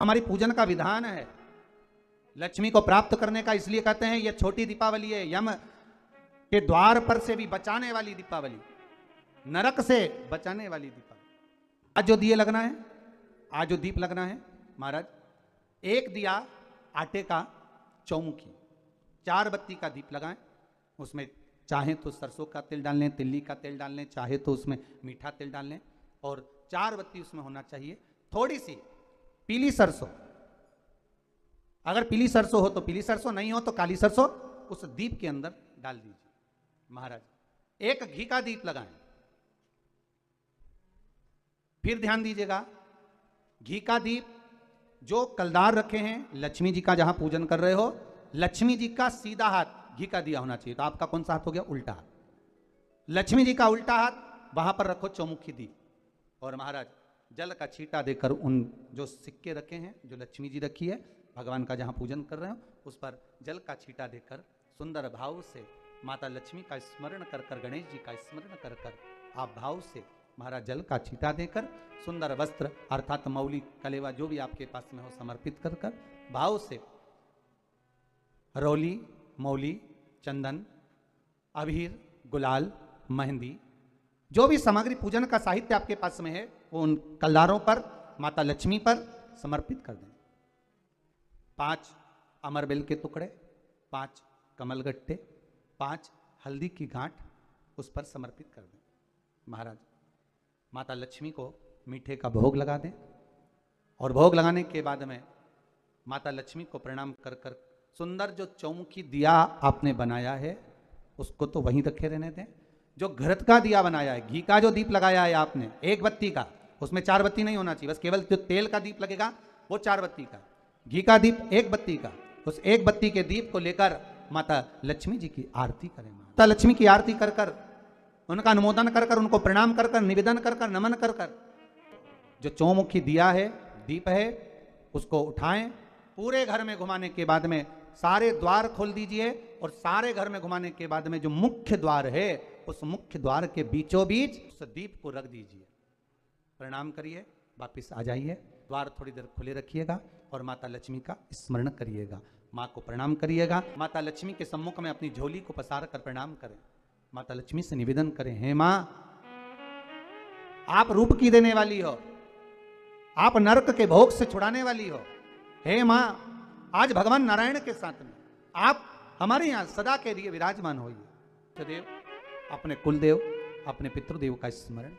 हमारी पूजन का विधान है। लक्ष्मी को प्राप्त करने का इसलिए कहते हैं यह छोटी दीपावली है, यम के द्वार पर से भी बचाने वाली दीपावली, नरक से बचाने वाली दीपावली। आज जो दिए लगना है, आज जो दीप लगना है महाराज, एक दिया आटे का चौमुखी, 4 बत्ती का दीप लगाएं। उसमें चाहे तो सरसों का तेल डाल लें, तिल्ली का तेल डाल लें, चाहे तो उसमें मीठा तेल डाल लें, और 4 बत्ती उसमें होना चाहिए। थोड़ी सी पीली सरसों, अगर पीली सरसों हो तो पीली सरसों, नहीं हो तो काली सरसों उस दीप के अंदर डाल दीजिए महाराज। एक घी का दीप लगाएं। फिर ध्यान दीजिएगा, घी का दीप जो कलदार रखे हैं, लक्ष्मी जी का जहां पूजन कर रहे हो, लक्ष्मी जी का सीधा हाथ घी का दिया होना चाहिए। तो आपका कौन सा हाथ हो गया? उल्टा हाथ। लक्ष्मी जी का उल्टा हाथ, वहां पर रखो चौमुखी दीप, और महाराज जल का छींटा देकर उन जो सिक्के रखे हैं, जो लक्ष्मी जी रखी है, भगवान का जहां पूजन कर रहे हो, उस पर जल का छींटा देकर सुंदर भाव से माता लक्ष्मी का स्मरण कर कर, गणेश जी का स्मरण कर कर, आप भाव से महाराज जल का छींटा देकर सुंदर वस्त्र अर्थात मौली कलेवा जो भी आपके पास में हो समर्पित कर कर भाव से रौली, मौली, चंदन, अबीर, गुलाल, मेहंदी, जो भी सामग्री पूजन का साहित्य आपके पास में है, वो उन कलदारों पर, माता लक्ष्मी पर समर्पित कर दें। 5 अमरबेल के टुकड़े, 5 कमलगट्टे, 5 हल्दी की गांठ उस पर समर्पित कर दें। महाराज माता लक्ष्मी को मीठे का भोग लगा दें, और भोग लगाने के बाद में माता लक्ष्मी को प्रणाम कर कर सुंदर जो चौमुखी दिया आपने बनाया है उसको तो वहीं रखे रहने दें। जो घृत का दिया बनाया है, घी का जो दीप लगाया है आपने 1 बत्ती का, उसमें 4 बत्ती नहीं होना चाहिए, बस केवल जो तेल का दीप लगेगा वो 4 बत्ती का, घी का दीप 1 बत्ती का, उस 1 बत्ती के दीप को लेकर माता लक्ष्मी जी की आरती करें। माता लक्ष्मी की आरती कर कर, उनका अनुमोदन कर कर, उनको प्रणाम कर कर, निवेदन कर कर, नमन कर कर, जो चौमुखी दिया है, दीप है, उसको उठाएं, पूरे घर में घुमाने के बाद में सारे द्वार खोल दीजिए, और सारे घर में घुमाने के बाद में जो मुख्य द्वार है, उस मुख्य द्वार के बीचों बीच उस दीप को रख दीजिए। प्रणाम करिए, वापिस आ जाइए, द्वार थोड़ी देर खुले रखिएगा और माता लक्ष्मी का स्मरण करिएगा, माँ को प्रणाम करिएगा। माता लक्ष्मी के सम्मुख में अपनी झोली को पसार कर प्रणाम करें। माता लक्ष्मी से निवेदन करें, हे माँ, आप रूप की देने वाली हो, आप नरक के भोग से छुड़ाने वाली हो। हे माँ, आज भगवान नारायण के साथ में आप हमारे यहाँ सदा के लिए विराजमान होइए। देव, अपने कुलदेव, अपने पितृदेव का स्मरण